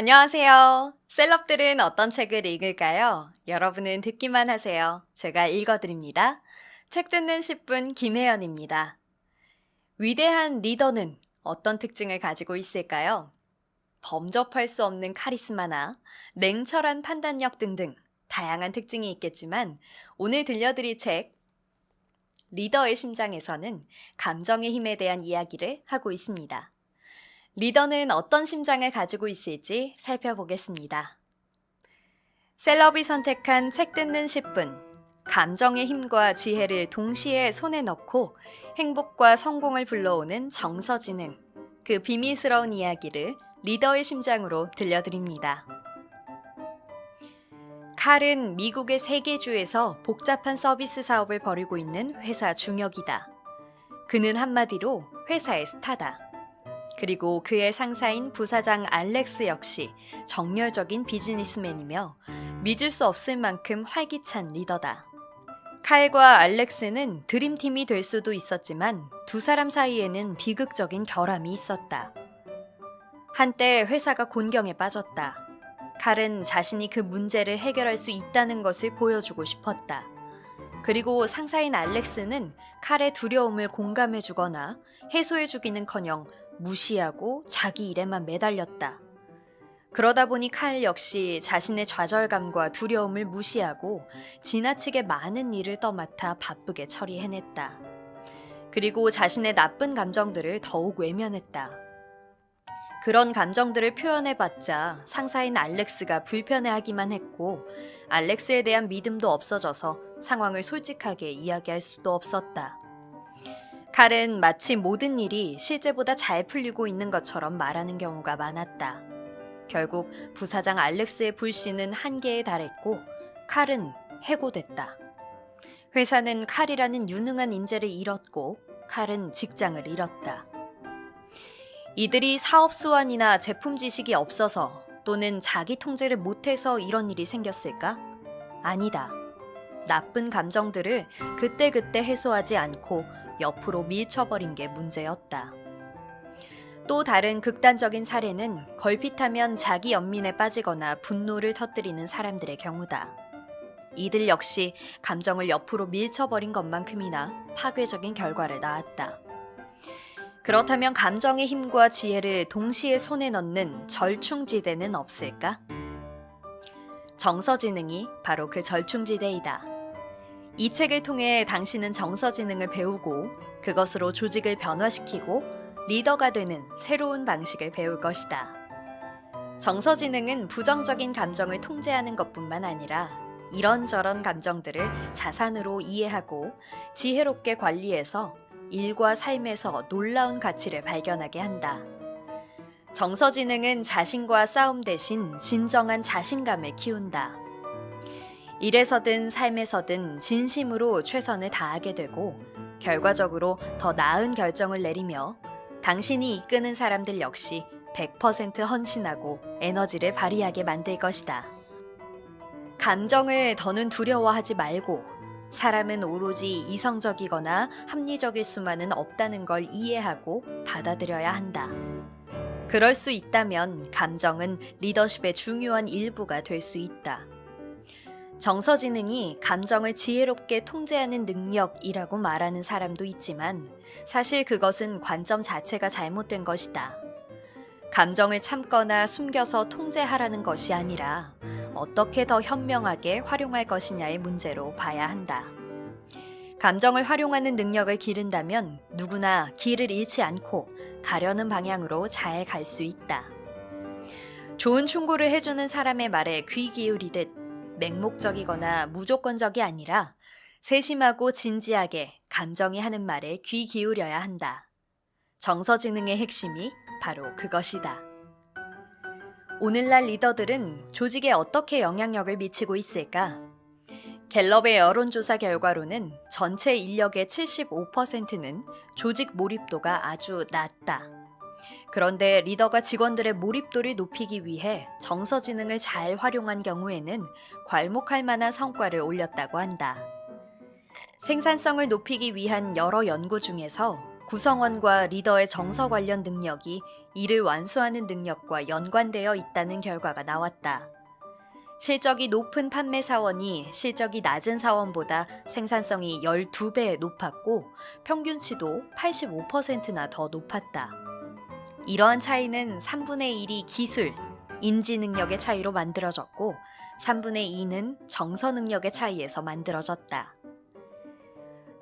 안녕하세요. 셀럽들은 어떤 책을 읽을까요? 여러분은 듣기만 하세요. 제가 읽어드립니다. 책 듣는 10분 김혜연입니다. 위대한 리더는 어떤 특징을 가지고 있을까요? 범접할 수 없는 카리스마나 냉철한 판단력 등등 다양한 특징이 있겠지만 오늘 들려드릴 책 리더의 심장에서는 감정의 힘에 대한 이야기를 하고 있습니다. 리더는 어떤 심장을 가지고 있을지 살펴보겠습니다. 셀럽이 선택한 책 듣는 10분. 감정의 힘과 지혜를 동시에 손에 넣고 행복과 성공을 불러오는 정서지능. 그 비밀스러운 이야기를 리더의 심장으로 들려드립니다. 칼은 미국의 세계주에서 복잡한 서비스 사업을 벌이고 있는 회사 중역이다. 그는 한마디로 회사의 스타다. 그리고 그의 상사인 부사장 알렉스 역시 정열적인 비즈니스맨이며 믿을 수 없을 만큼 활기찬 리더다. 칼과 알렉스는 드림팀이 될 수도 있었지만 두 사람 사이에는 비극적인 결함이 있었다. 한때 회사가 곤경에 빠졌다. 칼은 자신이 그 문제를 해결할 수 있다는 것을 보여주고 싶었다. 그리고 상사인 알렉스는 칼의 두려움을 공감해주거나 해소해주기는커녕 무시하고 자기 일에만 매달렸다. 그러다 보니 칼 역시 자신의 좌절감과 두려움을 무시하고 지나치게 많은 일을 떠맡아 바쁘게 처리해냈다. 그리고 자신의 나쁜 감정들을 더욱 외면했다. 그런 감정들을 표현해봤자 상사인 알렉스가 불편해하기만 했고 알렉스에 대한 믿음도 없어져서 상황을 솔직하게 이야기할 수도 없었다. 칼은 마치 모든 일이 실제보다 잘 풀리고 있는 것처럼 말하는 경우가 많았다. 결국 부사장 알렉스의 불신은 한계에 달했고 칼은 해고됐다. 회사는 칼이라는 유능한 인재를 잃었고 칼은 직장을 잃었다. 이들이 사업 수완이나 제품 지식이 없어서 또는 자기 통제를 못해서 이런 일이 생겼을까? 아니다. 나쁜 감정들을 그때그때 해소하지 않고 옆으로 밀쳐버린 게 문제였다. 또 다른 극단적인 사례는 걸핏하면 자기 연민에 빠지거나 분노를 터뜨리는 사람들의 경우다. 이들 역시 감정을 옆으로 밀쳐버린 것만큼이나 파괴적인 결과를 낳았다. 그렇다면 감정의 힘과 지혜를 동시에 손에 넣는 절충지대는 없을까? 정서지능이 바로 그 절충지대이다. 이 책을 통해 당신은 정서지능을 배우고 그것으로 조직을 변화시키고 리더가 되는 새로운 방식을 배울 것이다. 정서지능은 부정적인 감정을 통제하는 것뿐만 아니라 이런저런 감정들을 자산으로 이해하고 지혜롭게 관리해서 일과 삶에서 놀라운 가치를 발견하게 한다. 정서지능은 자신과 싸움 대신 진정한 자신감을 키운다. 일에서든 삶에서든 진심으로 최선을 다하게 되고 결과적으로 더 나은 결정을 내리며 당신이 이끄는 사람들 역시 100% 헌신하고 에너지를 발휘하게 만들 것이다. 감정을 더는 두려워하지 말고 사람은 오로지 이성적이거나 합리적일 수만은 없다는 걸 이해하고 받아들여야 한다. 그럴 수 있다면 감정은 리더십의 중요한 일부가 될 수 있다. 정서지능이 감정을 지혜롭게 통제하는 능력이라고 말하는 사람도 있지만 사실 그것은 관점 자체가 잘못된 것이다. 감정을 참거나 숨겨서 통제하라는 것이 아니라 어떻게 더 현명하게 활용할 것이냐의 문제로 봐야 한다. 감정을 활용하는 능력을 기른다면 누구나 길을 잃지 않고 가려는 방향으로 잘 갈 수 있다. 좋은 충고를 해주는 사람의 말에 귀 기울이듯 맹목적이거나 무조건적이 아니라 세심하고 진지하게 감정이 하는 말에 귀 기울여야 한다. 정서지능의 핵심이 바로 그것이다. 오늘날 리더들은 조직에 어떻게 영향력을 미치고 있을까? 갤럽의 여론조사 결과로는 전체 인력의 75%는 조직 몰입도가 아주 낮다. 그런데 리더가 직원들의 몰입도를 높이기 위해 정서지능을 잘 활용한 경우에는 괄목할 만한 성과를 올렸다고 한다. 생산성을 높이기 위한 여러 연구 중에서 구성원과 리더의 정서 관련 능력이 이를 완수하는 능력과 연관되어 있다는 결과가 나왔다. 실적이 높은 판매 사원이 실적이 낮은 사원보다 생산성이 12배 높았고 평균치도 85%나 더 높았다. 이러한 차이는 3분의 1이 기술, 인지 능력의 차이로 만들어졌고 3분의 2는 정서 능력의 차이에서 만들어졌다.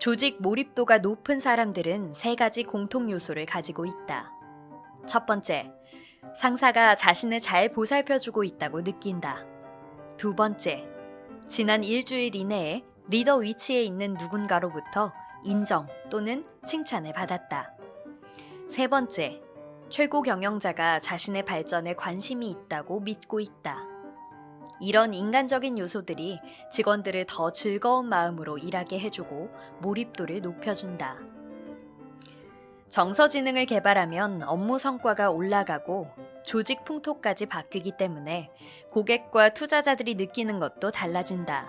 조직 몰입도가 높은 사람들은 세 가지 공통 요소를 가지고 있다. 첫 번째, 상사가 자신을 잘 보살펴주고 있다고 느낀다. 두 번째, 지난 일주일 이내에 리더 위치에 있는 누군가로부터 인정 또는 칭찬을 받았다. 세 번째, 최고 경영자가 자신의 발전에 관심이 있다고 믿고 있다. 이런 인간적인 요소들이 직원들을 더 즐거운 마음으로 일하게 해주고 몰입도를 높여준다. 정서지능을 개발하면 업무 성과가 올라가고 조직 풍토까지 바뀌기 때문에 고객과 투자자들이 느끼는 것도 달라진다.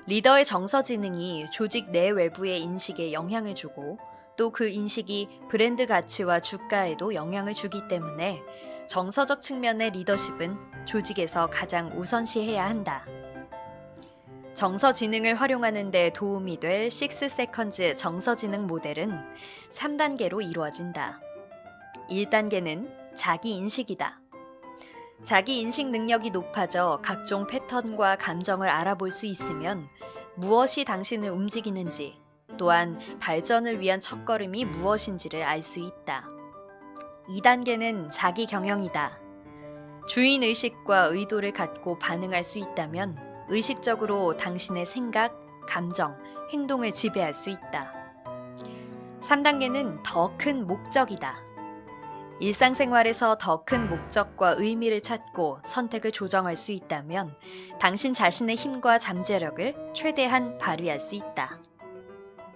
리더의 정서지능이 조직 내 외부의 인식에 영향을 주고 또 그 인식이 브랜드 가치와 주가에도 영향을 주기 때문에 정서적 측면의 리더십은 조직에서 가장 우선시해야 한다. 정서지능을 활용하는 데 도움이 될 6세컨즈 정서지능 모델은 3단계로 이루어진다. 1단계는 자기인식이다. 자기인식 능력이 높아져 각종 패턴과 감정을 알아볼 수 있으면 무엇이 당신을 움직이는지 또한 발전을 위한 첫걸음이 무엇인지를 알 수 있다. 2단계는 자기 경영이다. 주인의식과 의도를 갖고 반응할 수 있다면 의식적으로 당신의 생각, 감정, 행동을 지배할 수 있다. 3단계는 더 큰 목적이다. 일상생활에서 더 큰 목적과 의미를 찾고 선택을 조정할 수 있다면 당신 자신의 힘과 잠재력을 최대한 발휘할 수 있다.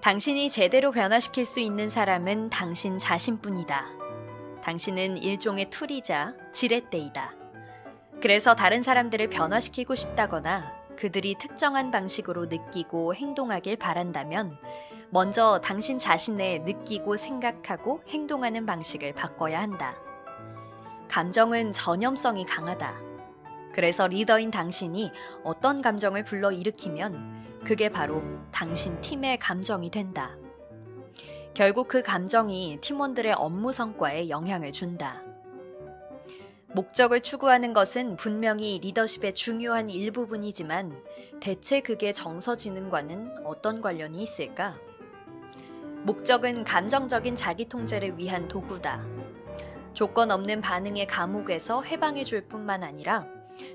당신이 제대로 변화시킬 수 있는 사람은 당신 자신뿐이다. 당신은 일종의 툴이자 지렛대이다. 그래서 다른 사람들을 변화시키고 싶다거나 그들이 특정한 방식으로 느끼고 행동하길 바란다면 먼저 당신 자신의 느끼고 생각하고 행동하는 방식을 바꿔야 한다. 감정은 전염성이 강하다. 그래서 리더인 당신이 어떤 감정을 불러일으키면 그게 바로 당신 팀의 감정이 된다. 결국 그 감정이 팀원들의 업무 성과에 영향을 준다. 목적을 추구하는 것은 분명히 리더십의 중요한 일부분이지만 대체 그게 정서지능과는 어떤 관련이 있을까? 목적은 감정적인 자기 통제를 위한 도구다. 조건 없는 반응의 감옥에서 해방해 줄 뿐만 아니라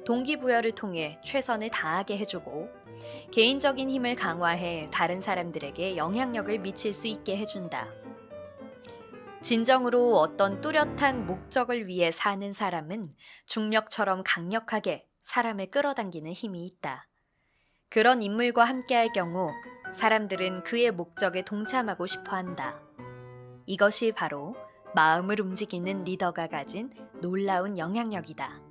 동기부여를 통해 최선을 다하게 해주고 개인적인 힘을 강화해 다른 사람들에게 영향력을 미칠 수 있게 해준다. 진정으로 어떤 뚜렷한 목적을 위해 사는 사람은 중력처럼 강력하게 사람을 끌어당기는 힘이 있다. 그런 인물과 함께할 경우 사람들은 그의 목적에 동참하고 싶어 한다. 이것이 바로 마음을 움직이는 리더가 가진 놀라운 영향력이다.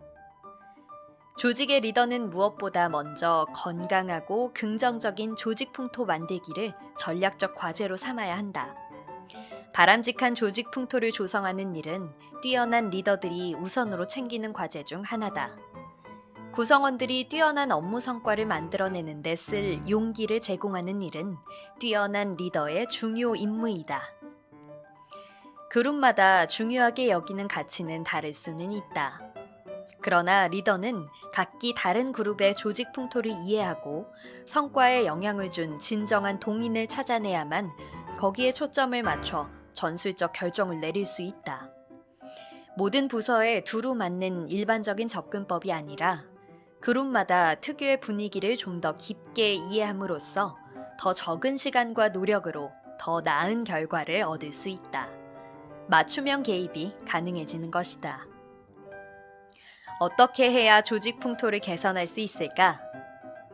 조직의 리더는 무엇보다 먼저 건강하고 긍정적인 조직 풍토 만들기를 전략적 과제로 삼아야 한다. 바람직한 조직 풍토를 조성하는 일은 뛰어난 리더들이 우선으로 챙기는 과제 중 하나다. 구성원들이 뛰어난 업무 성과를 만들어내는 데 쓸 용기를 제공하는 일은 뛰어난 리더의 중요 임무이다. 그룹마다 중요하게 여기는 가치는 다를 수는 있다. 그러나 리더는 각기 다른 그룹의 조직 풍토를 이해하고 성과에 영향을 준 진정한 동인을 찾아내야만 거기에 초점을 맞춰 전술적 결정을 내릴 수 있다. 모든 부서에 두루 맞는 일반적인 접근법이 아니라 그룹마다 특유의 분위기를 좀 더 깊게 이해함으로써 더 적은 시간과 노력으로 더 나은 결과를 얻을 수 있다. 맞춤형 개입이 가능해지는 것이다. 어떻게 해야 조직 풍토를 개선할 수 있을까?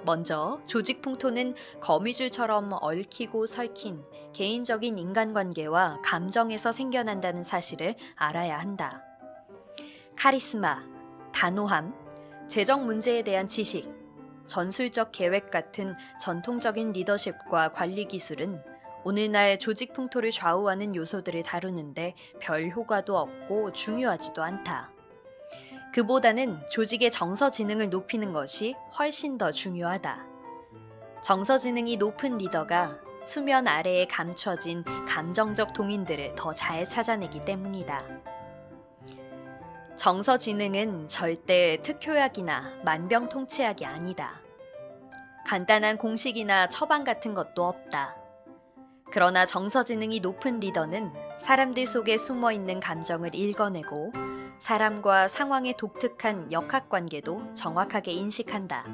먼저 조직 풍토는 거미줄처럼 얽히고 설킨 개인적인 인간관계와 감정에서 생겨난다는 사실을 알아야 한다. 카리스마, 단호함, 재정 문제에 대한 지식, 전술적 계획 같은 전통적인 리더십과 관리 기술은 오늘날 조직 풍토를 좌우하는 요소들을 다루는데 별 효과도 없고 중요하지도 않다. 그보다는 조직의 정서 지능을 높이는 것이 훨씬 더 중요하다. 정서 지능이 높은 리더가 수면 아래에 감춰진 감정적 동인들을 더 잘 찾아내기 때문이다. 정서 지능은 절대 특효약이나 만병통치약이 아니다. 간단한 공식이나 처방 같은 것도 없다. 그러나 정서 지능이 높은 리더는 사람들 속에 숨어 있는 감정을 읽어내고 사람과 상황의 독특한 역학관계도 정확하게 인식한다.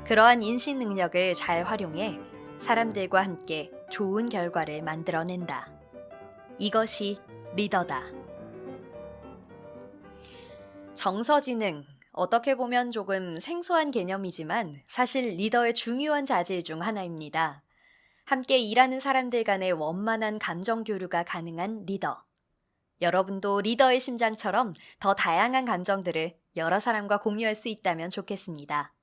그러한 인식 능력을 잘 활용해 사람들과 함께 좋은 결과를 만들어낸다. 이것이 리더다. 정서지능, 어떻게 보면 조금 생소한 개념이지만 사실 리더의 중요한 자질 중 하나입니다. 함께 일하는 사람들 간의 원만한 감정 교류가 가능한 리더. 여러분도 리더의 심장처럼 더 다양한 감정들을 여러 사람과 공유할 수 있다면 좋겠습니다.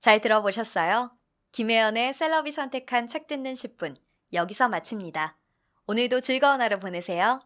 잘 들어보셨어요? 김혜연의 셀럽이 선택한 책 듣는 10분, 여기서 마칩니다. 오늘도 즐거운 하루 보내세요.